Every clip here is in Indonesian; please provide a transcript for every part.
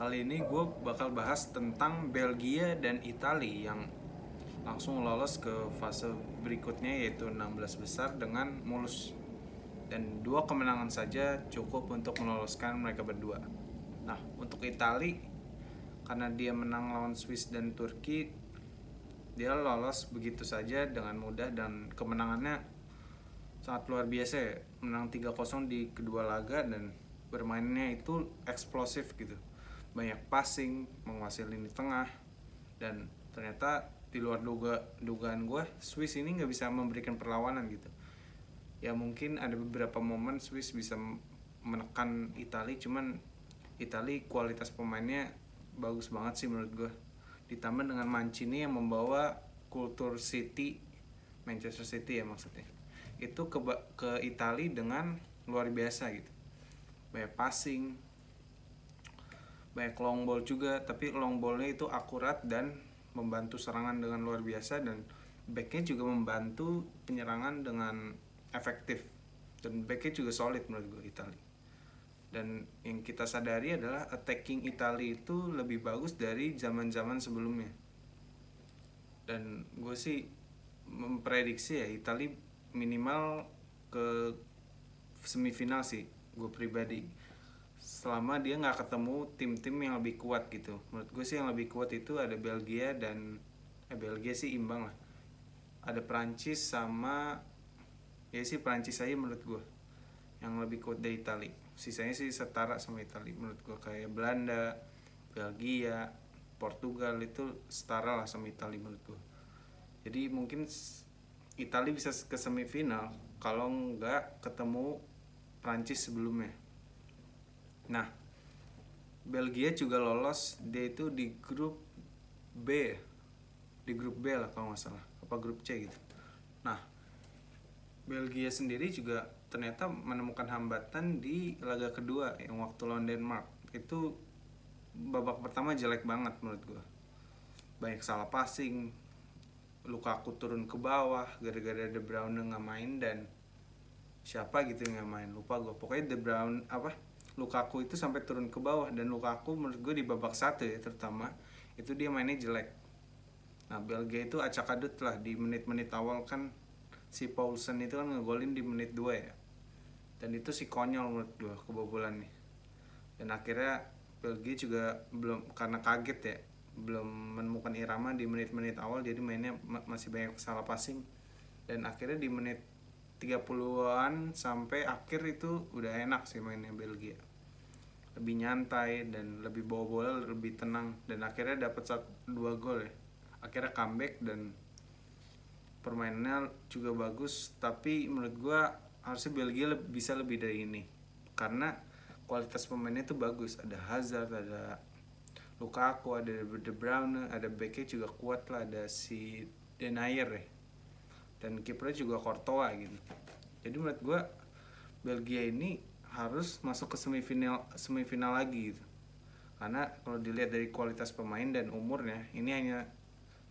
Kali ini gue bakal bahas tentang Belgia dan Italia yang langsung lolos ke fase berikutnya, yaitu 16 besar dengan mulus. Dan 2 kemenangan saja cukup untuk meloloskan mereka berdua. Nah, untuk Italia, karena dia menang lawan Swiss dan Turki, dia lolos begitu saja dengan mudah dan kemenangannya sangat luar biasa ya. Menang 3-0 di kedua laga dan bermainnya itu eksplosif gitu. Banyak passing, menguasai lini tengah, dan ternyata di luar dugaan gue, Swiss ini nggak bisa memberikan perlawanan gitu. Ya mungkin ada beberapa momen Swiss bisa menekan Italia, cuman Italia kualitas pemainnya bagus banget sih menurut gue. Ditambah dengan Mancini yang membawa kultur City, Manchester City ya maksudnya, itu ke Italia dengan luar biasa gitu. Banyak passing, banyak long ball juga, tapi long ballnya itu akurat dan membantu serangan dengan luar biasa, dan backnya juga membantu penyerangan dengan efektif, dan backnya juga solid menurut gue Italia. Dan yang kita sadari adalah attacking Italia itu lebih bagus dari zaman-zaman sebelumnya. Dan gue sih memprediksi ya Italia minimal ke semifinal sih, gue pribadi, selama dia nggak ketemu tim-tim yang lebih kuat gitu. Menurut gue sih yang lebih kuat itu ada Belgia dan Belgia sih imbang lah, ada Prancis sama, ya sih Prancis aja menurut gue yang lebih kuat dari Italia. Sisanya sih setara sama Italia menurut gue, kayak Belanda, Belgia, Portugal itu setara lah sama Italia menurut gue. Jadi mungkin Italia bisa ke semifinal kalau nggak ketemu Prancis sebelumnya. Nah, Belgia juga lolos, dia itu di grup B, di grup B lah kalau nggak salah, apa grup C gitu. Nah, Belgia sendiri juga ternyata menemukan hambatan di laga kedua yang waktu lawan Denmark. Itu babak pertama jelek banget menurut gue, banyak salah passing, Lukaku turun ke bawah gara-gara De Bruyne nggak main, dan siapa gitu yang nggak main, lupa gue, pokoknya De Bruyne Lukaku itu sampai turun ke bawah, dan Lukaku menurut gue di babak 1 ya terutama itu dia mainnya jelek. Nah, Belgia itu acak adut lah di menit-menit awal, kan si Poulsen itu kan ngegolin di menit 2 ya, dan itu si konyol menurut gue kebobolan nih. Dan akhirnya Belgia juga belum, karena kaget ya, belum menemukan irama di menit-menit awal, jadi mainnya masih banyak salah passing, dan akhirnya di menit 30-an sampai akhir itu udah enak sih mainnya Belgia, lebih nyantai dan lebih bawa bola, lebih tenang, dan akhirnya dapat 2 gol ya. Akhirnya comeback dan permainannya juga bagus, tapi menurut gua harusnya Belgia bisa lebih dari ini karena kualitas pemainnya itu bagus. Ada Hazard, ada Lukaku, ada De Bruyne, ada backnya juga kuat lah, ada si Denayer ya, dan kipernya juga Courtois gitu. Jadi menurut gue Belgia ini harus masuk ke semifinal lagi gitu, karena kalau dilihat dari kualitas pemain dan umurnya, ini hanya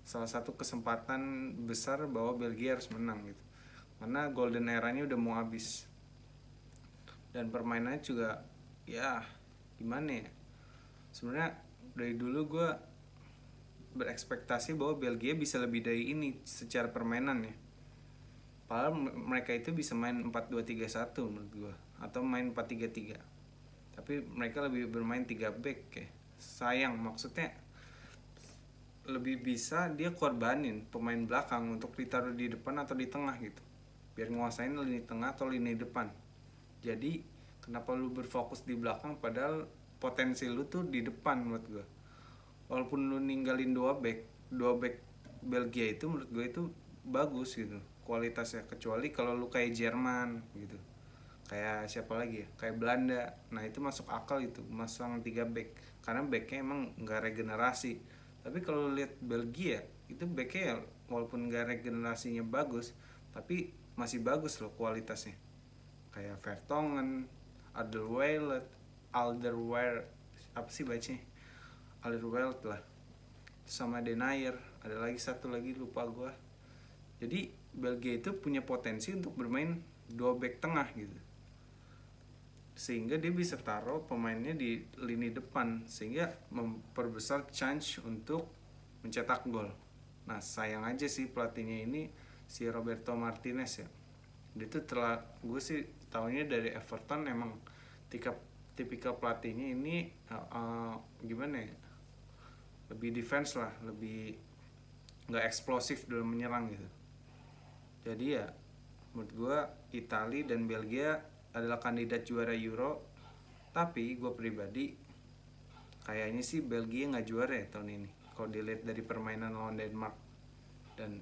salah satu kesempatan besar bahwa Belgia harus menang gitu, karena golden eranya udah mau habis, dan permainannya juga ya gimana ya, sebenarnya dari dulu gue berekspektasi bahwa Belgia bisa lebih dari ini secara permainan ya. Padahal mereka itu bisa main 4-2-3-1 menurut gue, atau main 4-3-3. Tapi mereka lebih bermain 3 back ya. Sayang, maksudnya lebih bisa dia korbanin pemain belakang untuk ditaruh di depan atau di tengah gitu, biar nguasain lini tengah atau lini depan. Jadi kenapa lu berfokus di belakang padahal potensi lu tuh di depan menurut gue. Walaupun lu ninggalin 2 back Belgia itu menurut gue itu bagus gitu kualitasnya, kecuali kalau lu kayak Jerman gitu, kayak siapa lagi ya, kayak Belanda. Nah itu masuk akal itu masang 3 back, karena backnya emang nggak regenerasi. Tapi kalau lihat Belgia itu backnya ya, walaupun nggak regenerasinya bagus, tapi masih bagus loh kualitasnya, kayak Vertonghen, Alderweireld, apa sih bacanya, Alderweireld lah, sama Denayer, ada lagi satu lagi lupa gue. Jadi Belgia itu punya potensi untuk bermain 2 back tengah gitu, sehingga dia bisa taruh pemainnya di lini depan sehingga memperbesar chance untuk mencetak gol. Nah sayang aja sih pelatihnya ini si Roberto Martinez ya. Dia tuh gue sih tahunya dari Everton emang tipikal pelatihnya ini gimana ya, lebih defense lah, lebih nggak eksplosif dalam menyerang gitu. Jadi ya menurut gue Italia dan Belgia adalah kandidat juara Euro, tapi gue pribadi kayaknya sih Belgia nggak juara ya tahun ini kalau dilihat dari permainan lawan Denmark. Dan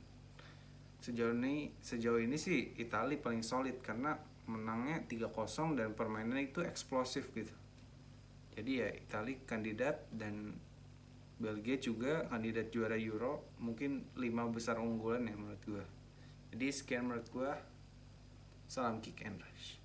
sejauh ini sih Italia paling solid karena menangnya 3-0 dan permainannya itu eksplosif gitu. Jadi ya Italia kandidat dan Belgia juga kandidat juara Euro, mungkin 5 besar unggulan ya menurut gue. Jadi sekian menurut gue. Salam kick and rush.